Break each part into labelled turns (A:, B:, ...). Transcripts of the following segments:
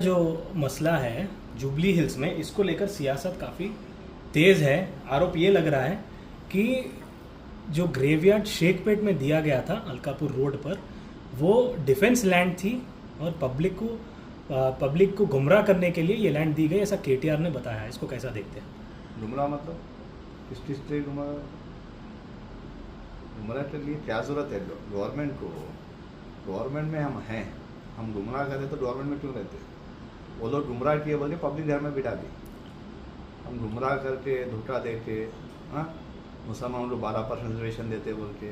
A: जो मसला है जुबली हिल्स में, इसको लेकर सियासत काफ़ी तेज़ है। आरोप ये लग रहा है कि जो ग्रेवयार्ड शेखपेट में दिया गया था अलकापुर रोड पर, वो डिफेंस लैंड थी और पब्लिक को गुमराह करने के लिए ये लैंड दी गई, ऐसा केटीआर ने बताया है। इसको कैसा देखते हैं?
B: गुमराह मतलब किस चीज़ से गुमराह? गुमराह के लिए क्या ज़रूरत है गवर्नमेंट को? गवर्नमेंट में हम हैं, हम गुमराह करें तो गवर्नमेंट में क्यों रहते? वो लोग गुमराह किए बोल के पब्लिक घर में बिठा दी। हम गुमराह करके धोखा दे के, हाँ, मुसलमानों को 12% रिजर्वेशन देते बोल के,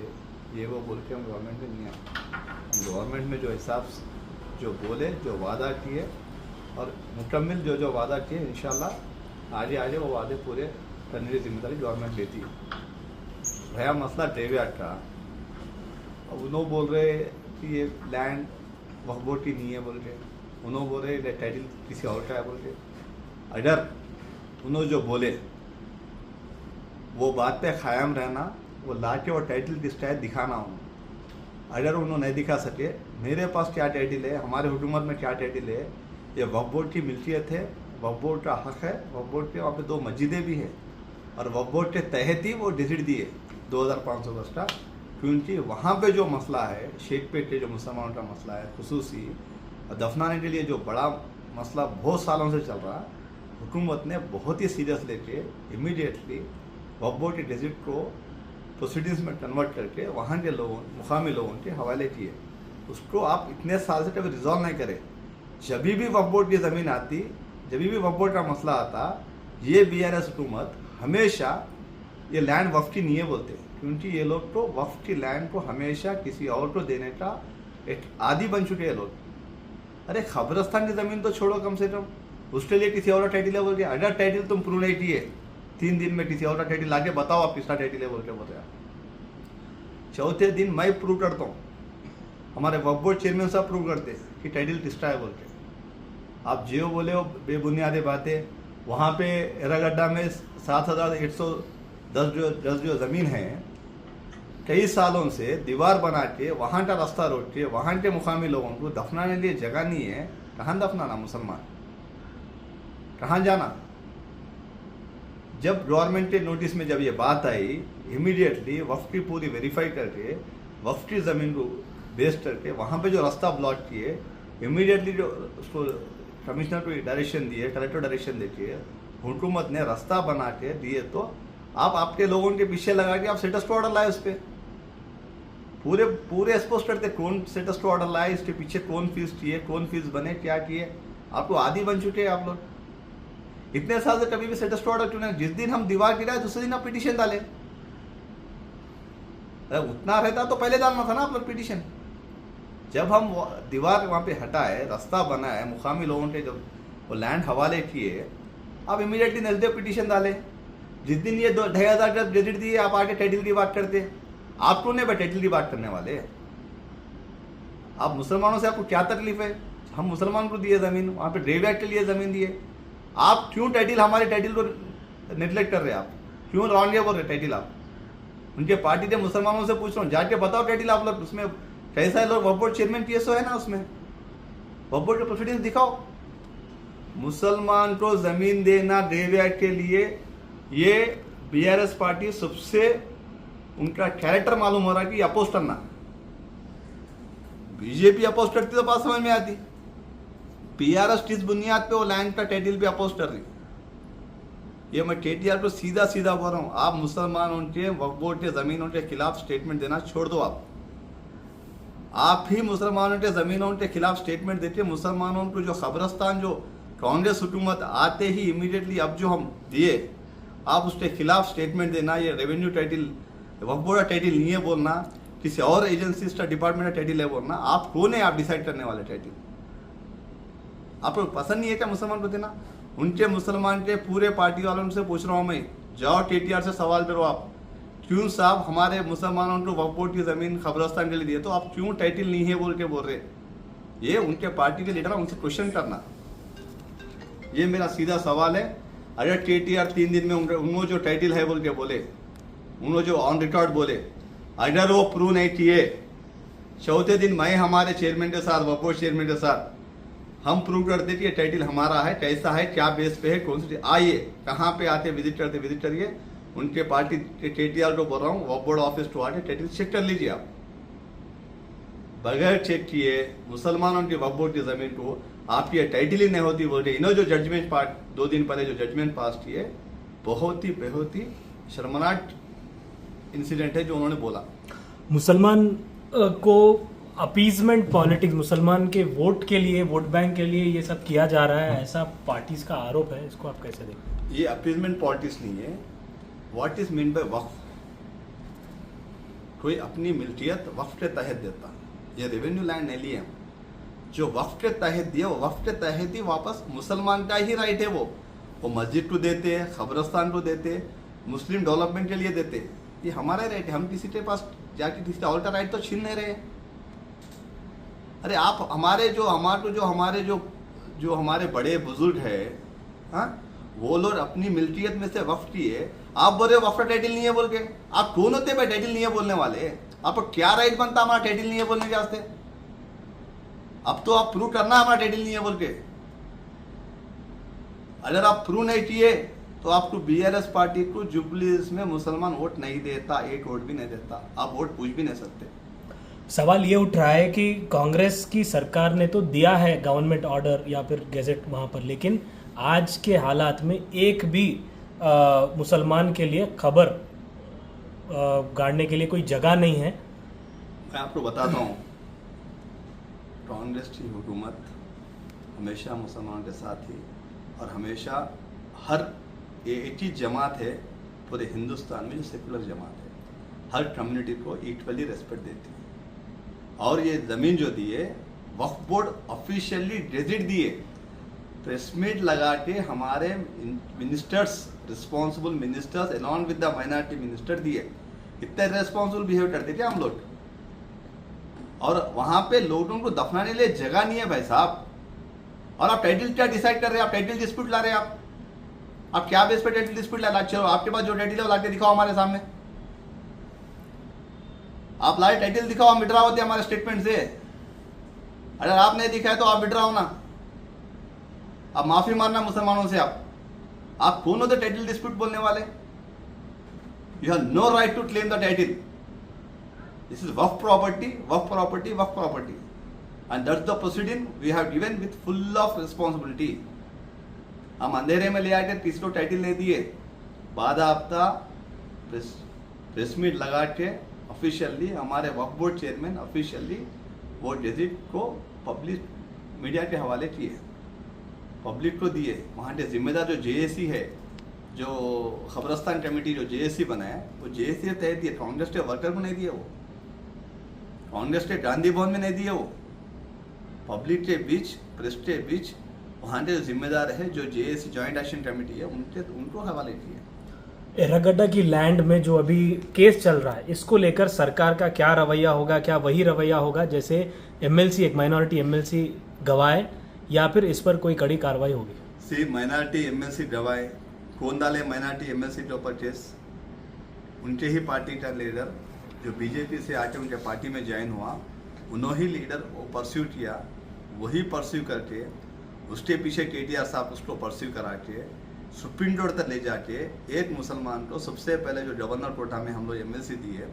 B: ये वो बोल के हम गवर्नमेंट में नहीं आए। गवर्नमेंट में जो हिसाब जो बोले, जो वादा किए और मुकम्मल जो वादा किए, इंशाल्लाह आगे आगे वो वादे पूरे करने की जिम्मेदारी गवर्नमेंट लेती है। भैया मसला ग्रेवयार्ड का, अब उन्होंने बोल रहे कि ये लैंड वक्फ बोर्ड की नहीं है बोल के, उन्होंने बोल रहे टाइटल किसी और का है बोल के। अगर उन्होंने जो बोले वो बात पे कायम रहना, वो ला के वो टाइटल किस टाइप दिखाना उन्होंने। अगर उन्होंने नहीं दिखा सके, मेरे पास क्या टाइटल है, हमारे हुकूमत में क्या टाइटल है, ये वक्फ बोर्ड की मिल्कियत है, वक्फ बोर्ड का हक है। वक्फ बोर्ड के वहाँ पे 2 मस्जिदें भी हैं और वक्फ बोर्ड के तहत ही वो डिजिट दिए 2500 गज का, क्योंकि वहाँ पे जो मसला है, शेखपेट के जो मुसलमानों का मसला है खुसूसी दफनाने के लिए, जो बड़ा मसला बहुत सालों से चल रहा, हुकूमत ने बहुत ही सीरियस लेके इमीडिएटली वक्फ बोर्ड के डिजिट को प्रोसीडिंग्स में कन्वर्ट करके वहाँ के लोगों, मुकामी लोगों के हवाले किए। उसको आप इतने साल से कभी रिजॉल्व नहीं करें। जब भी वक्फ बोर्ड की ज़मीन आती, जब भी वक्फ बोर्ड का मसला आता, ये BRS हुकूमत हमेशा ये लैंड वक्फ की नहीं है बोलते, क्योंकि ये लोग तो वक्फ की लैंड को हमेशा किसी और को देने का एक आदी बन चुके हैं लोग। अरे खबरस्तान की ज़मीन तो छोड़ो, कम से कम उसके लिए किसी और का टाइटल है बोल के, अगर टाइटल तुम प्रूव नहीं किए 3 दिन में किसी और का टाइटल लाके बताओ आप किसका टाइटल है बोल के बोल रहे। चौथे दिन मैं प्रूव करता हूँ, हमारे वक्फ बोर्ड चेयरमैन साहब प्रूव करते कि टाइटल किसका है बोल के। आप जो बोले हो बेबुनियादी बातें। वहाँ पे एरागड्डा में 7110 जो ज़मीन है, कई सालों से दीवार बना के वहाँ का रास्ता रोक के वहाँ के मुकामी लोगों को दफनाने के लिए जगह नहीं है। कहाँ दफनाना मुसलमान, कहाँ जाना? जब गवर्नमेंट के नोटिस में जब ये बात आई, इमीडिएटली वक्फ की पूरी वेरीफाई करके वक्फ की ज़मीन को बेस करके वहाँ पे जो रास्ता ब्लॉक किए, इमीडिएटली जो उसको कमिश्नर को डायरेक्शन दिए, कलेक्टर डायरेक्शन देके हुकूमत ने रास्ता बना के दिए, तो आप आपके लोगों के पीछे लगा के आप स्टेटस को ऑर्डर लाए। उस पर पूरे एक्सपोज करते कौन स्टेटस को ऑर्डर लाए, इसके पीछे कौन फीस किए, कौन फीस बने, क्या किए। आपको आदी बन चुके हैं आप लोग। इतने साल से कभी भी स्टेटस को ऑर्डर क्यों नहीं? जिस दिन हम दीवार गिराए दूसरे दिन आप पिटीशन डाले। अरे उतना रहता तो पहले डालना था ना आप लोग पिटीशन। जब हम दीवार वहाँ पे हटाए, रास्ता बनाए, मुकामी लोगों के जब वो लैंड हवाले किए, आप इमीडिएटली नजदीक पिटीशन डाले। जिस दिन ये 2500 का क्रेडिट दिए, आप आगे टाइटल की बात करते। आप क्यों नहीं टाइटल की बात करने वाले? आप मुसलमानों से आपको क्या तकलीफ है? हम मुसलमान को दिए ज़मीन, वहाँ पे ग्रेवयार्ड के लिए ज़मीन दिए, आप क्यों टाइटल, हमारे टाइटल को नेग्लेक्ट कर रहे हैं? आप क्यों रॉन्ग है बोल रहे टाइटल? आप उनके पार्टी के मुसलमानों से पूछ रहा हूँ, जाके बताओ टाइटल आप लोग उसमें कैसा है। लोग वक्फ बोर्ड चेयरमैन PSO है ना, उसमें वक्फ बोर्ड के प्रोसीडिंग्स दिखाओ। मुसलमान को ज़मीन देना ग्रेवयार्ड के लिए, ये BRS पार्टी सबसे उनका कैरेक्टर मालूम हो रहा है कि अपोज करना। बीजेपी अपोज करती तो बात समझ में आती। PRS किस बुनियाद पे वो लैंड का टाइटल भी अपोज कर रही? ये मैं KTR को सीधा सीधा बोल रहा हूँ, आप मुसलमानों के वक्फ बोर्ड के ज़मीनों के खिलाफ स्टेटमेंट देना छोड़ दो। आप ही मुसलमानों के ज़मीनों के खिलाफ स्टेटमेंट देते। मुसलमानों को जो खबरस्तान, जो कांग्रेस हुकूमत आते ही इमीडिएटली अब जो हम दिए, आप उसके खिलाफ स्टेटमेंट देना। ये रेवेन्यू टाइटल, वक्फ बोर्ड का टाइटल नहीं है बोलना, किसी और एजेंसी का डिपार्टमेंट का टाइटल है बोलना। आप कौन है आप डिसाइड करने वाले टाइटल? आपको पसंद नहीं है क्या मुसलमान को देना? उनके मुसलमान के पूरे पार्टी वालों से पूछ रहा हूँ मैं, जाओ KTR से सवाल करो आप, क्यों साहब हमारे मुसलमानों को वक्फ बोर्ड की ज़मीन खबरस्तान के लिए दिए, तो आप क्यों टाइटल नहीं है बोल के बोल रहे? ये उनके पार्टी के लीडर, उनसे क्वेश्चन करना। ये मेरा सीधा सवाल है। अगर KTR 3 दिन में उन्होंने जो टाइटल है बोल के बोले, उन्होंने जो ऑन रिकॉर्ड बोले, अगर वो प्रूव नहीं किए, चौथे दिन मैं हमारे चेयरमैन के साथ, वक्फ बोर्ड चेयरमैन के साथ हम प्रूव करते कि ये टाइटल हमारा है, कैसा है, क्या बेस पे है, कौन सी आइए, कहाँ पे आते विजिट करते विजिट करिए। उनके पार्टी KTR को बोल रहा हूँ, वक्फ बोर्ड ऑफिस टू आके टाइटल चेक कर लीजिए आप। बगैर चेक किए मुसलमानों की वक्फ बोर्ड की जमीन को आपकी टाइटल ही नहीं होती बोल रहे। इन्होंने जो जजमेंट 2 दिन पहले जो जजमेंट पास किए, बहुत ही शर्मनाक इंसिडेंट है जो उन्होंने बोला।
A: मुसलमान को अपीजमेंट पॉलिटिक्स, मुसलमान के वोट के लिए, वोट बैंक के लिए ये सब किया जा रहा है, ऐसा पार्टीज का आरोप है। इसको आप कैसे देखते हैं?
B: ये अपीजमेंट पॉलिटिक्स नहीं है। व्हाट इज मीन बाय वक्फ? कोई अपनी मिल्कियत वक्फ के तहत देता, ये रेवेन्यू लैंड नहीं लिए। जो वक्फ के तहत दिया, वो वक्फ के तहत ही वापस मुसलमान का ही राइट है। वो मस्जिद को देते हैं, खबरस्तान को देते हैं, मुस्लिम डेवलपमेंट के लिए देते हैं। ये हमारा राइट है। हम किसी के पास जाके किसी और का राइट तो छीन नहीं रहे। अरे आप हमारे जो हमारे बड़े बुजुर्ग है, हाँ, वो लोग अपनी मिल्कियत में से वक्फ किए, आप बोल रहे हो वक्फ का टाइटल नहीं है बोल के। आप कौन होते भाई टाइटल नहीं है बोलने वाले? आपको क्या राइट बनता हमारा टाइटल नहीं है बोलने के वास्ते? अब तो आप प्रूव करना हमारा टाइटल नहीं है बोल के। अगर आप प्रूव नहीं किए तो आपको BRS पार्टी को जुबली हिल्स में मुसलमान वोट नहीं देता, एक वोट भी नहीं देता। आप वोट पूछ भी नहीं सकते।
A: सवाल ये उठ रहा है कि कांग्रेस की सरकार ने तो दिया है गवर्नमेंट ऑर्डर या फिर गेजेट वहाँ पर, लेकिन आज के हालात में एक भी मुसलमान के लिए खबर गाड़ने के लिए कोई जगह नहीं है।
B: मैं आपको बताता हूँ, कांग्रेस की हुकूमत हमेशा मुसलमानों के साथ थी और हमेशा हर एक ही जमात है पूरे हिंदुस्तान में जो सेकुलर जमात है, हर कम्युनिटी को इक्वली रेस्पेक्ट देती है। और ये ज़मीन जो दी है, वक्फ बोर्ड ऑफिशियली गेजेट दिए, प्रेस मीट लगा के हमारे ministers, responsible ministers along with the minority minister दिए। इतने रेस्पॉन्सिबल बिहेव करते थे हम लोग। और वहाँ पे लोगों को दफनाने के लिए जगह नहीं है भाई साहब। और आप टाइटल क्या डिसाइड कर रहे हैं? आप टाइटल डिस्प्यूट ला रहे हैं। आप क्या बेस पे टाइटल डिस्प्यूट ला? चलो आपके पास जो टाइटल है वो लाके दिखाओ हमारे सामने। आप लाए टाइटल दिखाओ, हम विड्रा होते हैं हमारे स्टेटमेंट से। अगर आप नहीं दिखाए तो आप विड्रा होना, आप माफी मारना मुसलमानों से। आप कौन होते टाइटल डिस्प्यूट बोलने वाले? You have no right to claim the title. This is वक्फ प्रॉपर्टी, वक्फ प्रॉपर्टी, वक्फ property, and that's the proceeding we have given with full of responsibility. हम अंधेरे में ले आके किसी को टाइटल नहीं दिए, बाद हफ्ता प्रेस मीट लगा के ऑफिशियली हमारे वक्फ बोर्ड चेयरमैन ऑफिशियली वो गेजेट को पब्लिक मीडिया के हवाले किए, पब्लिक को दिए। वहाँ के जिम्मेदार जो JAC है, जो खबरस्तान कमेटी जो JAC बनाया, वो JAC के तहत दिए। कांग्रेस के वर्कर को नहीं दिए, वो कांग्रेस के गांधी भवन में नहीं दिए, वो पब्लिक के बीच, प्रेस के बीच वहाँ के जो जिम्मेदार है, जो JAC जॉइंट एक्शन कमेटी है, उनको हवाले किए।
A: एर्रागड्डा की लैंड में जो अभी केस चल रहा है, इसको लेकर सरकार का क्या रवैया होगा? क्या वही रवैया होगा जैसे MLC, एक माइनॉरिटी MLC गवाए, या फिर इस पर कोई कड़ी कार्रवाई होगी?
B: सिर्फ माइनॉरिटी MLC गवाए, कौन डाले माइनॉरिटी MLC के ऊपर केस? उनके ही पार्टी का लीडर जो BJP से आके उनके पार्टी में ज्वाइन हुआ, उन्होंने ही लीडर वो परस्यू किया, वही परस्यू करके उसके पीछे KTR साहब उसको परस्यू करा के सुप्रीम कोर्ट तक ले जाके एक मुसलमान को सबसे पहले जो गवर्नर कोटा में हम लोग MLC दिए,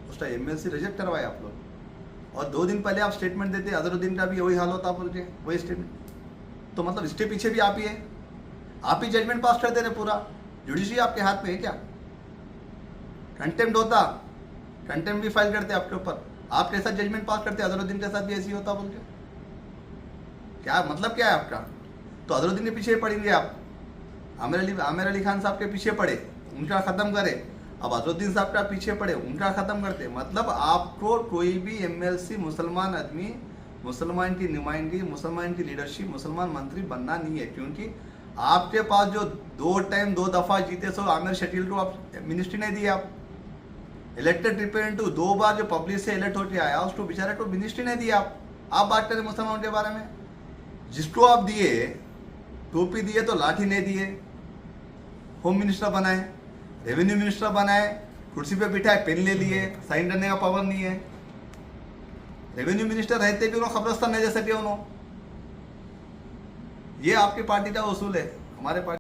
B: उसका MLC रिजेक्ट करवाए आप लोग। और 2 दिन पहले आप स्टेटमेंट देते, अजहरुद्दीन का भी वही हाल होता बोल के वही स्टेटमेंट। तो मतलब इसके पीछे भी आप ही है, आप ही जजमेंट पास कर दे रहे। पूरा जुडिशरी आपके हाथ में है क्या? कंटेम्प्ट होता, कंटेम्प्ट भी फाइल करते आपके ऊपर। आप कैसा जजमेंट पास करते, अजहरुद्दीन के साथ भी ऐसी होता बोल के? क्या मतलब क्या है आपका? तो अजहरुद्दीन के पीछे पड़ेंगे आप, आमिर अली खान साहब के पीछे पड़े, उनका खत्म करे। अब अजहरुद्दीन साहब का पीछे पड़े, उनका खत्म करते। मतलब आपको कोई भी MLC मुसलमान आदमी, मुसलमान की नुमाइंदगी, मुसलमान की लीडरशिप, मुसलमान मंत्री बनना नहीं है। क्योंकि आपके पास जो 2 दफा जीते, सो आमिर शकील को आप मिनिस्ट्री नहीं दी। आप इलेक्टेड रिप्रेजेंटेटिव 2 बार जो पब्लिक से इलेक्ट होकर आया, उसको बेचारे को मिनिस्ट्री नहीं दी। आप बात करें मुसलमानों के बारे में। जिसको आप दिए, टोपी दिए तो लाठी नहीं दिए, होम मिनिस्टर बनाए, रेवेन्यू मिनिस्टर बनाए, कुर्सी पे बिठाए, पेन ले लिए, साइन करने का पावर नहीं है। रेवेन्यू मिनिस्टर रहते भी उन्होंने खबरस्तान नहीं दे सके। उन्होंने ये आपकी पार्टी का उसूल है, हमारे पार्टी